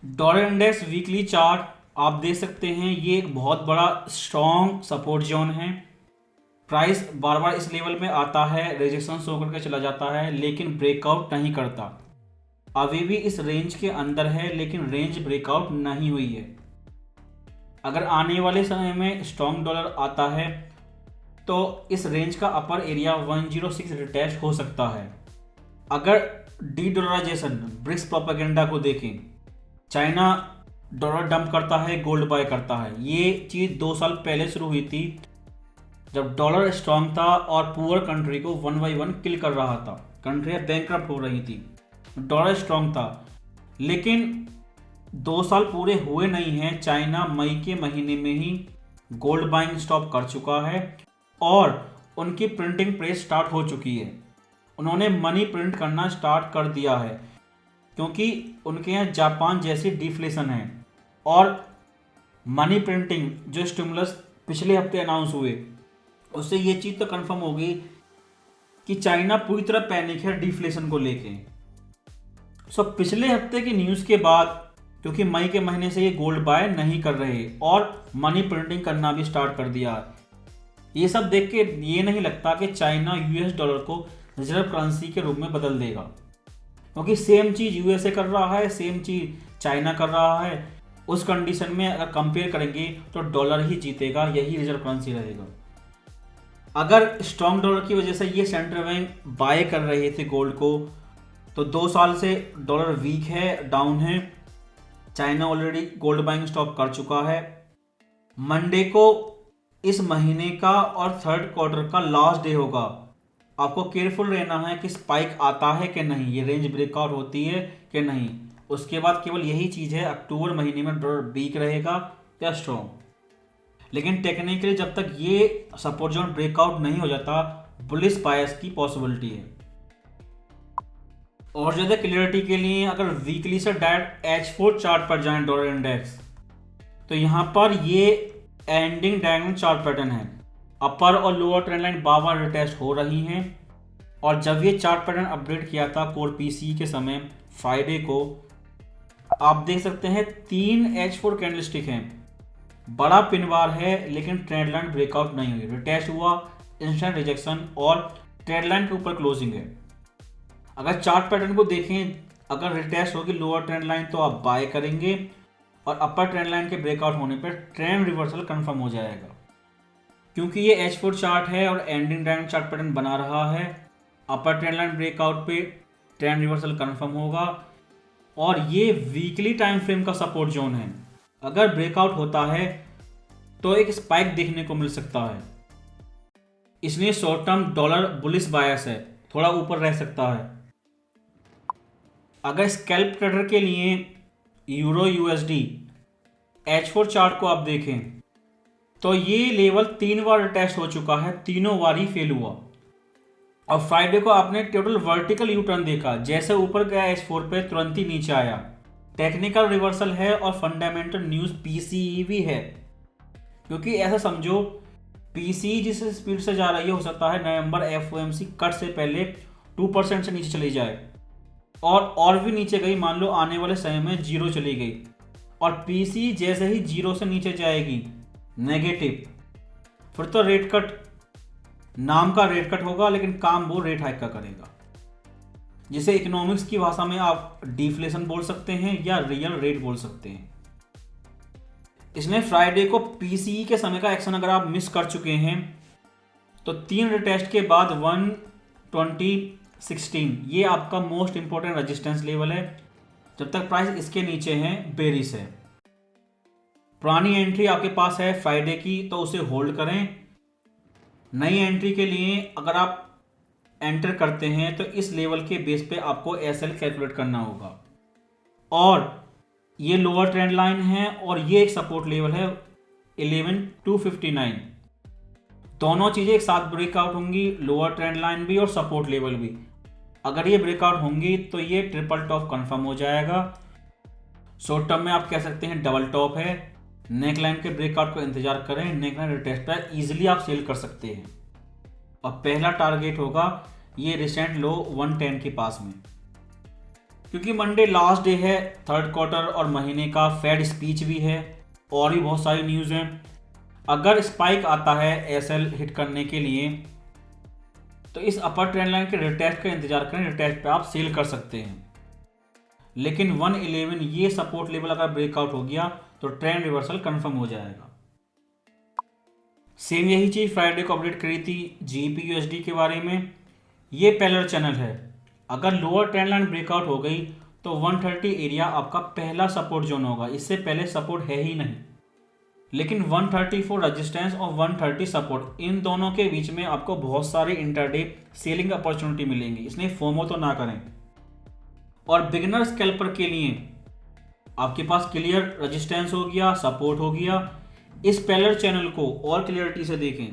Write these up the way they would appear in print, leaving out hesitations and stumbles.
Dollar index weekly chart आप देख सकते हैं, ये एक बहुत बड़ा स्ट्रॉन्ग सपोर्ट जोन है। प्राइस बार बार इस लेवल में आता है, रेजिस्टेंस शो करके चला जाता है, लेकिन ब्रेकआउट नहीं करता। अभी भी इस रेंज के अंदर है, लेकिन रेंज ब्रेकआउट नहीं हुई है। अगर आने वाले समय में स्ट्रॉन्ग डॉलर आता है तो इस रेंज का अपर एरिया 106 रिटेस्ट हो सकता है। अगर डी डॉलराइजेशन ब्रिक्स प्रोपेगेंडा को देखें, चाइना डॉलर डंप करता है, गोल्ड बाय करता है। ये चीज़ 2 साल पहले शुरू हुई थी, जब डॉलर स्ट्रांग था और पुअर कंट्री को 1 बाई 1 किल कर रहा था, कंट्रियाँ बैंकरप्ट हो रही थी, डॉलर स्ट्रांग था। लेकिन 2 साल पूरे हुए नहीं हैं, चाइना मई के महीने में ही गोल्ड बाइंग स्टॉप कर चुका है और उनकी प्रिंटिंग प्रेस स्टार्ट हो चुकी है। उन्होंने मनी प्रिंट करना स्टार्ट कर दिया है, क्योंकि उनके यहाँ जापान जैसी डिफ्लेशन है। और मनी प्रिंटिंग जो स्टिमुलस पिछले हफ्ते अनाउंस हुए, उससे ये चीज़ तो कंफर्म होगी कि चाइना पूरी तरह पैनिक है डिफ्लेशन को लेके। सो पिछले हफ्ते की न्यूज़ के बाद, क्योंकि मई के महीने से ये गोल्ड बाय नहीं कर रहे और मनी प्रिंटिंग करना भी स्टार्ट कर दिया, ये सब देख के ये नहीं लगता कि चाइना यूएस डॉलर को रिजर्व करेंसी के रूप में बदल देगा, क्योंकि सेम चीज़ यूएसए कर रहा है, सेम चीज़ चाइना कर रहा है। उस कंडीशन में अगर कंपेयर करेंगे तो डॉलर ही जीतेगा, यही रिजर्व करेंसी रहेगा। अगर स्ट्रॉन्ग डॉलर की वजह से ये सेंट्रल बैंक बाय कर रहे थे गोल्ड को, तो 2 साल से डॉलर वीक है, डाउन है। China already gold buying stop कर चुका है। मंडे को इस महीने का और थर्ड क्वार्टर का लास्ट डे होगा। आपको केयरफुल रहना है कि स्पाइक आता है कि नहीं, ये रेंज ब्रेकआउट होती है कि नहीं। उसके बाद केवल यही चीज़ है, अक्टूबर महीने में डॉलर वीक रहेगा या स्ट्रॉन्ग। लेकिन टेक्निकली जब तक ये सपोर्ट जोन ब्रेकआउट नहीं हो जाता, बुलिश बायस की पॉसिबिलिटी है। और ज़्यादा क्लियरिटी के लिए अगर वीकली से डायरेक्ट H4 चार्ट पर जाएं डॉलर इंडेक्स, तो यहाँ पर ये एंडिंग डायगोनल चार्ट पैटर्न है। अपर और लोअर ट्रेंड लाइन बार-बार रिटेस्ट हो रही हैं। और जब ये चार्ट पैटर्न अपडेट किया था कोर पीसी के समय फ्राइडे को, आप देख सकते हैं 3 H4 कैंडलस्टिक हैं, बड़ा पिन बार है, लेकिन ट्रेंड लाइन ब्रेकआउट नहीं हुई। रिटेस्ट हुआ, इंस्टेंट रिजेक्शन और ट्रेंड लाइन के ऊपर क्लोजिंग है। अगर चार्ट पैटर्न को देखें, अगर रिटेस्ट होगी लोअर ट्रेंड लाइन तो आप बाय करेंगे, और अपर ट्रेंड लाइन के ब्रेकआउट होने पर ट्रेंड रिवर्सल कंफर्म हो जाएगा। क्योंकि ये H4 चार्ट है और एंडिंग डायगोनल चार्ट पैटर्न बना रहा है, अपर ट्रेंड लाइन ब्रेकआउट पे ट्रेंड रिवर्सल कंफर्म होगा। और ये वीकली टाइम फ्रेम का सपोर्ट जोन है। अगर ब्रेकआउट होता है तो एक स्पाइक देखने को मिल सकता है, इसलिए short term dollar bullish bias है, थोड़ा ऊपर रह सकता है। अगर स्कैल्प ट्रेडर के लिए यूरो यूएसडी H4 चार्ट को आप देखें, तो ये लेवल 3 बार टेस्ट हो चुका है, तीनों बार ही फेल हुआ। और फ्राइडे को आपने टोटल वर्टिकल यू टर्न देखा, जैसे ऊपर गया H4 पे तुरंत ही नीचे आया। टेक्निकल रिवर्सल है और फंडामेंटल न्यूज़ पीसीई भी है, क्योंकि ऐसा समझो पीसीई जिस स्पीड से जा रही है, हो सकता है नवंबर एफओएमसी कट से पहले 2% से नीचे चली जाए, और भी नीचे गई, मान लो आने वाले समय में 0 चली गई, और पीसी जैसे ही 0 से नीचे जाएगी नेगेटिव, फिर तो रेट कट नाम का रेट कट होगा, लेकिन काम वो रेट हाइक का करेगा, जिसे इकोनॉमिक्स की भाषा में आप डिफ्लेशन बोल सकते हैं या रियल रेट बोल सकते हैं। इसमें फ्राइडे को पीसीई के समय का एक्शन अगर आप मिस कर चुके हैं, तो 3 रिटेस्ट के बाद 120.16 ये आपका मोस्ट इंपॉर्टेंट रेजिस्टेंस लेवल है। जब तक प्राइस इसके नीचे है, बेरिश है। पुरानी एंट्री आपके पास है फ्राइडे की, तो उसे होल्ड करें। नई एंट्री के लिए अगर आप एंटर करते हैं तो इस लेवल के बेस पे आपको एसएल कैलकुलेट करना होगा। और ये लोअर ट्रेंड लाइन है और ये एक सपोर्ट लेवल है 11259। दोनों चीज़ें एक साथ ब्रेकआउट होंगी, लोअर ट्रेंड लाइन भी और सपोर्ट लेवल भी। अगर ये ब्रेकआउट होंगी तो ये ट्रिपल टॉप कंफर्म हो जाएगा। शॉर्ट टर्म में आप कह सकते हैं डबल टॉप है। नेक लाइन के ब्रेकआउट को इंतजार करें, नेक लाइन रिटेस्ट पर इजीली आप सेल कर सकते हैं। और पहला टारगेट होगा ये रिसेंट लो 110 के पास में। क्योंकि मंडे लास्ट डे है थर्ड क्वार्टर और महीने का, फेड स्पीच भी है और भी बहुत सारी न्यूज़ हैं। अगर स्पाइक आता है एसएल हिट करने के लिए तो इस अपर ट्रेंड लाइन के रिटेस्ट का इंतजार करें, रिटेस्ट पे आप सेल कर सकते हैं। लेकिन 111 ये सपोर्ट लेवल अगर ब्रेकआउट हो गया तो ट्रेंड रिवर्सल कंफर्म हो जाएगा। सेम यही चीज़ फ्राइडे को अपडेट करी थी जीपीयूएसडी के बारे में। ये पैरेलल चैनल है, अगर लोअर ट्रेंड लाइन ब्रेकआउट हो गई तो 130 एरिया आपका पहला सपोर्ट जोन होगा, इससे पहले सपोर्ट है ही नहीं। लेकिन 134 रेजिस्टेंस और 130 सपोर्ट, इन दोनों के बीच में आपको बहुत सारे इंटरडे सेलिंग अपॉर्चुनिटी मिलेंगी, इसलिए फोमो तो ना करें। और बिगिनर स्कैल्पर के लिए आपके पास क्लियर रेजिस्टेंस हो गया, सपोर्ट हो गया। इस पैरेलल चैनल को और क्लियरिटी से देखें।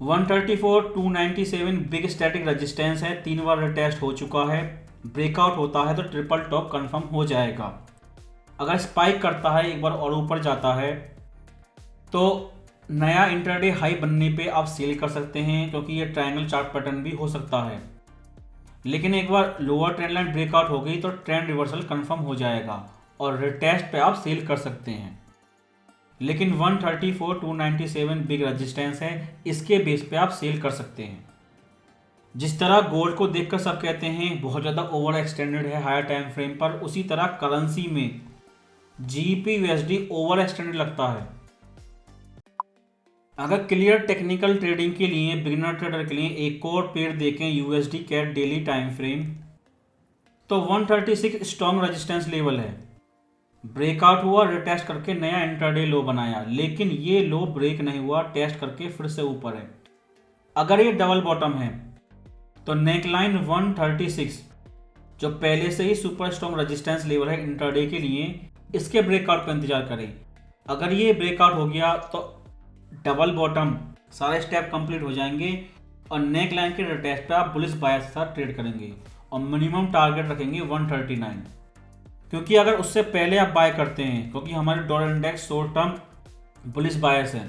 134 297 बिग स्टैटिक रेजिस्टेंस है, 3 बार रिटेस्ट हो चुका है। ब्रेकआउट होता है तो ट्रिपल टॉप कंफर्म हो जाएगा। अगर स्पाइक करता है एक बार और ऊपर जाता है तो नया इंटरडे हाई बनने पे आप सेल कर सकते हैं, क्योंकि ये ट्रायंगल चार्ट पैटर्न भी हो सकता है। लेकिन एक बार लोअर ट्रेंड लाइन ब्रेकआउट हो गई तो ट्रेंड रिवर्सल कंफर्म हो जाएगा और रिटेस्ट पे आप सेल कर सकते हैं। लेकिन 134 297 बिग रेजिस्टेंस है, इसके बेस पे आप सेल कर सकते हैं। जिस तरह गोल्ड को देखकर सब कहते हैं बहुत ज़्यादा ओवर एक्सटेंडेड है हायर टाइम फ्रेम पर, उसी तरह करेंसी में जीपीयूएसडी ओवर एक्सटेंडेड लगता है। अगर क्लियर टेक्निकल ट्रेडिंग के लिए बिगिनर ट्रेडर के लिए एक और पेयर देखें USD CAD daily time frame, तो 136 स्ट्रॉन्ग रेजिस्टेंस लेवल है। ब्रेकआउट हुआ, रिटेस्ट करके नया इंट्राडे लो बनाया, लेकिन ये लो ब्रेक नहीं हुआ, टेस्ट करके फिर से ऊपर है। अगर ये डबल बॉटम है तो नेकलाइन 136 जो पहले से ही सुपर स्ट्रॉन्ग रेजिस्टेंस लेवल है इंट्राडे के लिए, इसके ब्रेकआउट का इंतजार करें। अगर ये ब्रेकआउट हो गया तो डबल बॉटम सारे स्टेप कंप्लीट हो जाएंगे और नेक लाइन के रिटेस्ट पे आप बुलिश बायस के साथ ट्रेड करेंगे और मिनिमम टारगेट रखेंगे 139, क्योंकि अगर उससे पहले आप बाय करते हैं, क्योंकि हमारे dollar index short term bullish bias है,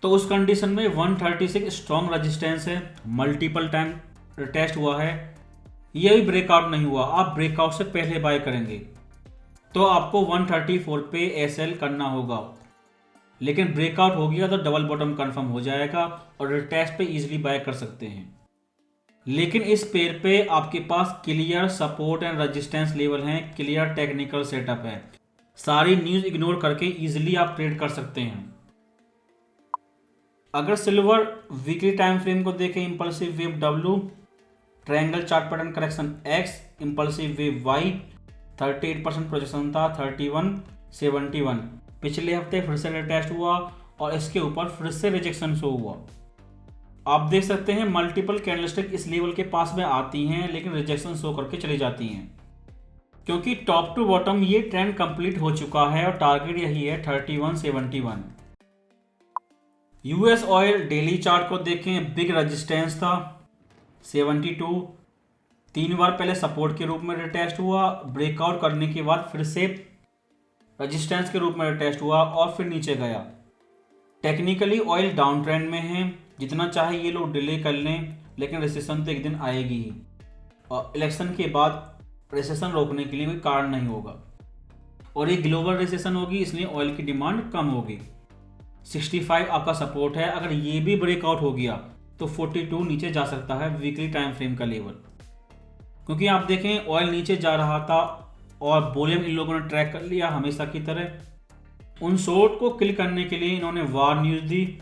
तो उस कंडीशन में 136 स्ट्रॉन्ग रेजिस्टेंस है, मल्टीपल टाइम रिटेस्ट हुआ है, ये भी ब्रेकआउट नहीं हुआ, आप ब्रेकआउट से पहले बाय करेंगे तो आपको 134 पे एसएल करना होगा। लेकिन ब्रेकआउट हो गया तो डबल बॉटम कंफर्म हो जाएगा और रिटेस्ट पे इजीली बाय कर सकते हैं। लेकिन इस पेयर पे आपके पास clear support and resistance level हैं, क्लियर टेक्निकल सेटअप है, सारी न्यूज़ इग्नोर करके इजीली आप ट्रेड कर सकते हैं। अगर सिल्वर वीकली टाइम फ्रेम को देखें, impulsive wave W, triangle chart pattern correction X, impulsive wave Y, 38% projection था, 3171, पिछले हफ्ते फिर से रिटेस्ट हुआ और इसके ऊपर फिर से रिजेक्शन शो हुआ। आप देख सकते हैं मल्टीपल कैंडलस्टिक इस लेवल के पास में आती हैं लेकिन रिजेक्शन शो करके चली जाती हैं, क्योंकि टॉप टू बॉटम ये ट्रेंड कंप्लीट हो चुका है और टारगेट यही है 3171। यूएस ऑयल डेली चार्ट को देखें, बिग रेजिस्टेंस था 72, 3 बार पहले सपोर्ट के रूप में रिटेस्ट हुआ, ब्रेकआउट करने के बाद फिर से रेजिस्टेंस के रूप में रिटेस्ट हुआ और फिर नीचे गया। टेक्निकली ऑयल डाउन ट्रेंड में है, जितना चाहे ये लोग डिले कर लें लेकिन रिसेशन तो एक दिन आएगी ही और इलेक्शन के बाद रिसेशन रोकने के लिए कोई कारण नहीं होगा और ये ग्लोबल रिसेशन होगी, इसलिए ऑयल की डिमांड कम होगी। 65 आपका सपोर्ट है, अगर ये भी ब्रेकआउट हो गया तो 42 नीचे जा सकता है वीकली टाइम फ्रेम का लेवल, क्योंकि आप देखें ऑयल नीचे जा रहा था और वॉल्यूम इन लोगों ने ट्रैक कर लिया हमेशा की तरह। उन शॉर्ट को किल करने के लिए इन्होंने वार न्यूज़ दी,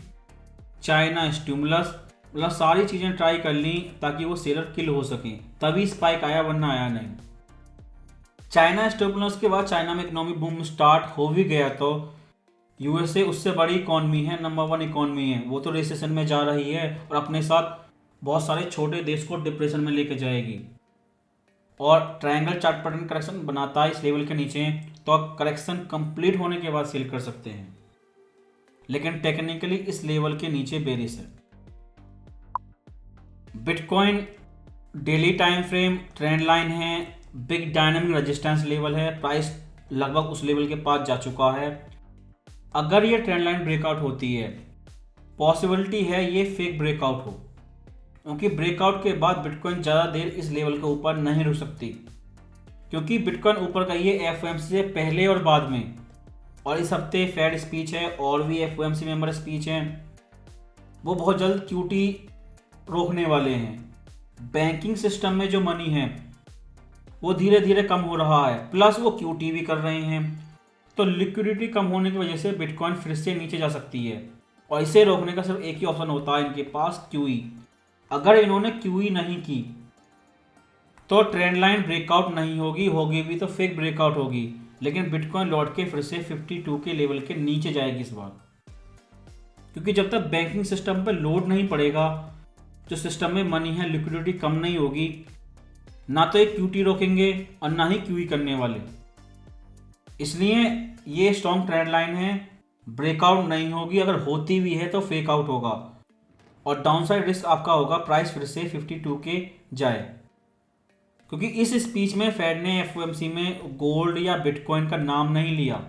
चाइना स्टिमुलस, मतलब सारी चीज़ें ट्राई कर ली ताकि वो सेलर किल हो सकें, तभी स्पाइक आया वरना आया नहीं। चाइना स्टिमुलस के बाद चाइना में इकोनॉमिक बूम स्टार्ट हो भी गया तो यूएसए उससे बड़ी इकॉनमी है, नंबर 1 इकॉनमी है, वो तो रिसेशन में जा रही है और अपने साथ बहुत सारे छोटे देश को डिप्रेशन में लेके जाएगी और ट्रायंगल चार्ट पैटर्न करेक्शन बनाता है इस लेवल के नीचे, तो आप करेक्शन कंप्लीट होने के बाद सेल कर सकते हैं, लेकिन टेक्निकली इस लेवल के नीचे बेरिश है। Bitcoin daily time frame trend line है, बिग डायनामिक रेजिस्टेंस लेवल है, प्राइस लगभग उस लेवल के पास जा चुका है। अगर ये ट्रेंड लाइन ब्रेकआउट होती है, पॉसिबिलिटी है ये फेक ब्रेकआउट हो, क्योंकि ब्रेकआउट के बाद बिटकॉइन ज़्यादा देर इस लेवल के ऊपर नहीं रुक सकती। क्योंकि बिटकॉइन ऊपर गई है एफओएमसी से पहले और बाद में, और इस हफ्ते फेड स्पीच है और भी एफओएमसी मेंबर स्पीच हैं, वो बहुत जल्द क्यूटी रोकने वाले हैं। बैंकिंग सिस्टम में जो मनी है वो धीरे धीरे कम हो रहा है, प्लस वो क्यूटी भी कर रहे हैं, तो लिक्विडिटी कम होने की वजह से बिटकॉइन फिर से नीचे जा सकती है। और इसे रोकने का सिर्फ एक ही ऑप्शन होता है इनके पास, क्यूई। अगर इन्होंने क्यूई नहीं की तो ट्रेंड लाइन ब्रेकआउट नहीं होगी, होगी भी तो फेक ब्रेकआउट होगी, लेकिन बिटकॉइन लौट के फिर से 52 के लेवल के नीचे जाएगी इस बार। क्योंकि जब तक बैंकिंग सिस्टम पर लोड नहीं पड़ेगा, जो सिस्टम में मनी है, लिक्विडिटी कम नहीं होगी, ना तो एक क्यूटी रोकेंगे और ना ही क्यूई करने वाले। इसलिए ये स्ट्रॉन्ग ट्रेंड लाइन है, ब्रेकआउट नहीं होगी, अगर होती भी है तो फेक आउट होगा और डाउनसाइड रिस्क आपका होगा प्राइस फिर से 52 के जाए। क्योंकि इस स्पीच में फेड ने एफओएमसी में गोल्ड या बिटकॉइन का नाम नहीं लिया,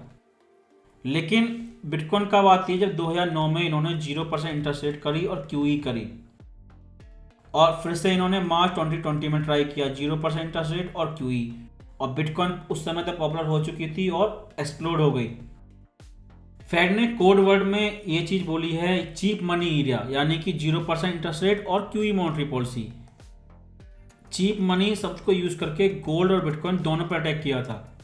लेकिन बिटकॉइन कब आती है, जब 2009 में इन्होंने 0% इंटरेस्ट रेट करी और क्यूई करी, और फिर से इन्होंने मार्च 2020 में ट्राई किया 0% इंटरेस्ट रेट और क्यूई, और बिटकॉइन उस समय तक पॉपुलर हो चुकी थी और एक्सप्लोड हो गई। फेड ने कोड वर्ड में ये चीज़ बोली है, चीप मनी एरिया, यानी कि 0% इंटरेस्ट रेट और QE monetary policy. Cheap money शब्द को यूज करके गोल्ड और बिटकॉइन दोनों पर अटैक किया था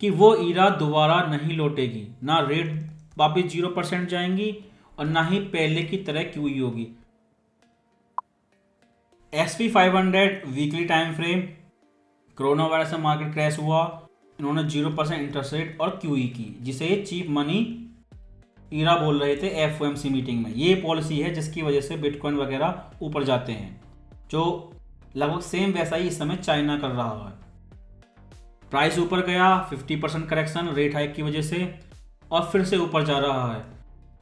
कि वो ईरा दोबारा नहीं लौटेगी, ना रेट वापिस 0% जाएंगी और ना ही पहले की तरह क्यूई होगी। SP 500 weekly time frame, corona virus से मार्केट क्रैश हुआ, इन्होंने 0% इंटरेस्ट रेट और क्यूई की, जिसे चीप मनी ईरा बोल रहे थे एफओएमसी मीटिंग में। ये पॉलिसी है जिसकी वजह से बिटकॉइन वगैरह ऊपर जाते हैं, जो लगभग सेम वैसा ही इस समय चाइना कर रहा है। प्राइस ऊपर गया, 50% करेक्शन रेट हाइक की वजह से, और फिर से ऊपर जा रहा है।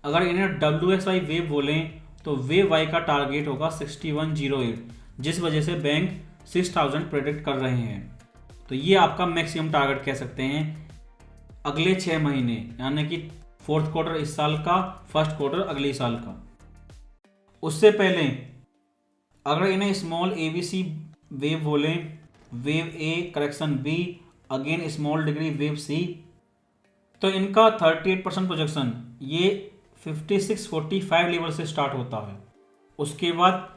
अगर इन्हें WXY वेव बोलें तो वेव वाई का टारगेट होगा 6108, जिस वजह से बैंक 6000 प्रेडिक्ट कर रहे हैं। तो ये आपका मैक्सिमम टारगेट कह सकते हैं अगले 6 महीने, यानी कि फोर्थ क्वार्टर इस साल का, फर्स्ट क्वार्टर अगले साल का। उससे पहले अगर इन्हें स्मॉल ABC वेव बोलें, wave A correction B, again small degree wave C, तो इनका 38% प्रोजेक्शन ये 5645 लेवल से स्टार्ट होता है, उसके बाद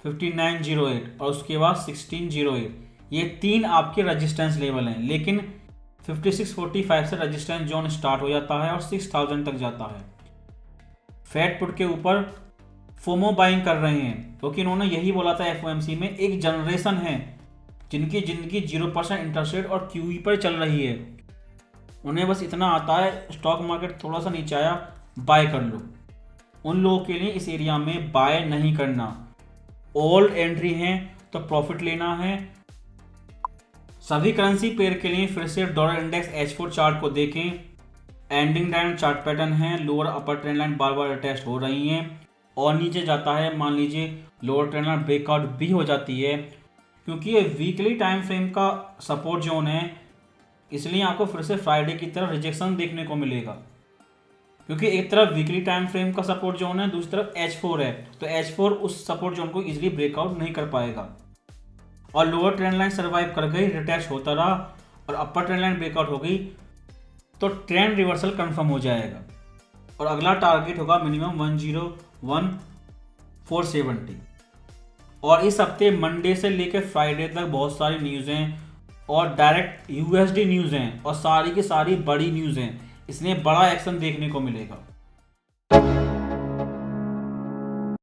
5908 और उसके बाद 1608। ये 3 आपके रेजिस्टेंस लेवल हैं, लेकिन 5645 से रेजिस्टेंस जोन स्टार्ट हो जाता है और 6000 तक जाता है। फेड पुट के ऊपर फोमो बाइंग कर रहे हैं, क्योंकि इन्होंने यही बोला था एफओएमसी में, एक जनरेशन है जिनकी जिंदगी 0% इंटरेस्ट रेट और क्यूई पर चल रही है, उन्हें बस इतना आता है स्टॉक मार्केट थोड़ा सा नीचे आया बाय कर लो। उन लोगों के लिए इस एरिया में बाय नहीं करना, ओल्ड एंट्री है तो प्रॉफिट लेना है। सभी करेंसी पेयर के लिए फिर से डॉलर इंडेक्स H4 चार्ट को देखें, एंडिंग लाइन चार्ट पैटर्न है, लोअर अपर ट्रेंड लाइन बार बार अटैच हो रही हैं और नीचे जाता है, मान लीजिए लोअर ट्रेंड लाइन ब्रेकआउट भी हो जाती है, क्योंकि ये वीकली टाइम फ्रेम का सपोर्ट जोन है, इसलिए आपको फिर से फ्राइडे की तरफ रिजेक्शन देखने को मिलेगा। क्योंकि एक तरफ वीकली टाइम फ्रेम का सपोर्ट जोन है, दूसरी तरफ H4 है, तो H4 उस सपोर्ट जोन को इजीली ब्रेकआउट नहीं कर पाएगा। और लोअर ट्रेंड लाइन सर्वाइव कर गई, रिटेस्ट होता रहा, और अपर ट्रेंड लाइन ब्रेकआउट हो गई तो ट्रेंड रिवर्सल कंफर्म हो जाएगा और अगला टारगेट होगा मिनिमम 101,470। और इस हफ्ते मंडे से लेकर फ्राइडे तक बहुत सारी न्यूज़ हैं और डायरेक्ट USD न्यूज़ हैं और सारी की सारी बड़ी न्यूज़ हैं, इसलिए बड़ा एक्शन देखने को मिलेगा।